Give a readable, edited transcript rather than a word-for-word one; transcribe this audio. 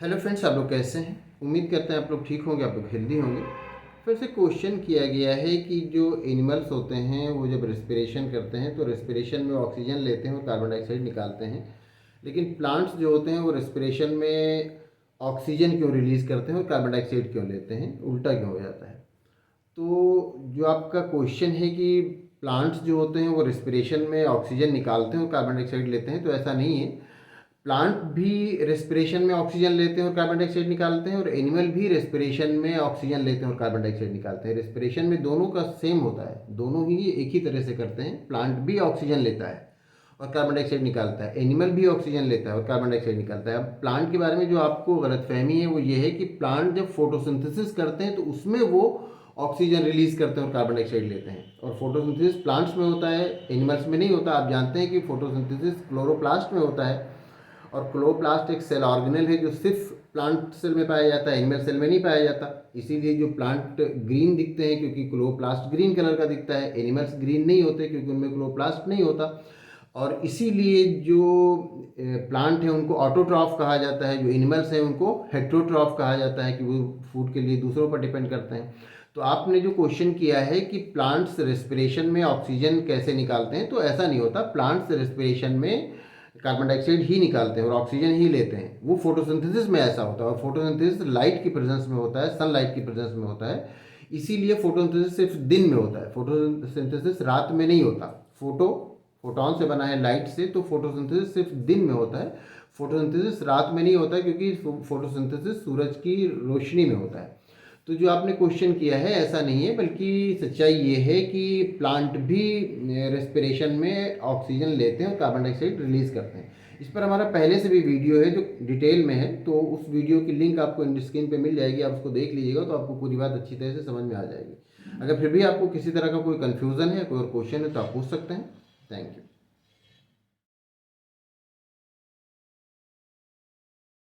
Hello friends, आप लोग कैसे हैं? उम्मीद करते हैं आप लोग ठीक होंगे, आप लोग हेल्दी होंगे। फिर से क्वेश्चन किया गया है कि जो एनिमल्स होते हैं वो जब रेस्पिरेशन करते हैं तो रेस्पिरेशन में ऑक्सीजन लेते हैं और कार्बन डाइऑक्साइड निकालते हैं। लेकिन प्लांट्स जो होते हैं वो रेस्पिरेशन में ऑक्सीजन क्यों रिलीज़ करते हैं और कार्बन डाइऑक्साइड क्यों लेते हैं? उल्टा क्यों हो जाता है? तो जो आपका क्वेश्चन है कि प्लांट्स जो होते हैं वो रेस्पिरेशन में ऑक्सीजन निकालते हैं और कार्बन डाइऑक्साइड लेते हैं, तो ऐसा नहीं है। प्लांट भी रेस्पिरेशन में ऑक्सीजन लेते हैं और कार्बन डाइऑक्साइड निकालते हैं, और एनिमल भी रेस्पिरेशन में ऑक्सीजन लेते हैं और कार्बन डाइऑक्साइड निकालते हैं। रेस्पिरेशन में दोनों का सेम होता है, दोनों ही एक ही तरह से करते हैं। प्लांट भी ऑक्सीजन लेता है और कार्बन डाइऑक्साइड निकालता है, एनिमल भी ऑक्सीजन लेता है और कार्बन डाइऑक्साइड निकालता है। अब प्लांट के बारे में जो आपको गलतफहमी है वो ये है कि प्लांट जब फोटोसिंथेसिस करते हैं तो उसमें वो ऑक्सीजन रिलीज करते हैं और कार्बन डाइऑक्साइड लेते हैं, और फोटोसिंथेसिस प्लांट्स में होता है, एनिमल्स में नहीं होता। आप जानते हैं कि फोटोसिंथेसिस क्लोरोप्लास्ट में होता है, और क्लोरोप्लास्ट एक सेल ऑर्गेनल है जो सिर्फ प्लांट सेल में पाया जाता है, एनिमल सेल में नहीं पाया जाता। इसीलिए जो प्लांट ग्रीन दिखते हैं क्योंकि क्लोरोप्लास्ट ग्रीन कलर का दिखता है, एनिमल्स ग्रीन नहीं होते क्योंकि उनमें क्लोरोप्लास्ट नहीं होता। और इसीलिए जो प्लांट है उनको ऑटोट्रॉफ कहा जाता है, जो एनिमल्स हैं उनको हेट्रोट्रॉफ कहा जाता है कि वो फूड के लिए दूसरों पर डिपेंड करते हैं। तो आपने जो क्वेश्चन किया है कि प्लांट्स रेस्पिरेशन में ऑक्सीजन कैसे निकालते हैं, तो ऐसा नहीं होता। प्लांट्स रेस्पिरेशन में कार्बन डाइऑक्साइड ही निकालते हैं और ऑक्सीजन ही लेते हैं। वो फोटोसिंथेसिस में ऐसा होता है, और फोटोसिंथेसिस लाइट की प्रेजेंस में होता है, सनलाइट की प्रेजेंस में होता है। इसीलिए फोटोसिंथेसिस सिर्फ दिन में होता है, फोटोसिंथेसिस रात में नहीं होता। फोटोन से बना है लाइट से, तो फोटोसिंथेसिस सिर्फ दिन में होता है। फोटोसिंथेसिस रात में नहीं होता है क्योंकि फोटोसिंथेसिस सूरज की रोशनी में होता है। तो जो आपने क्वेश्चन किया है ऐसा नहीं है, बल्कि सच्चाई ये है कि प्लांट भी रेस्पिरेशन में ऑक्सीजन लेते हैं और कार्बन डाइऑक्साइड रिलीज करते हैं। इस पर हमारा पहले से भी वीडियो है जो डिटेल में है, तो उस वीडियो की लिंक आपको स्क्रीन पे मिल जाएगी, आप उसको देख लीजिएगा तो आपको पूरी बात अच्छी तरह से समझ में आ जाएगी। अगर फिर भी आपको किसी तरह का कोई कन्फ्यूज़न है, कोई और क्वेश्चन है, तो आप पूछ सकते हैं। Thank you.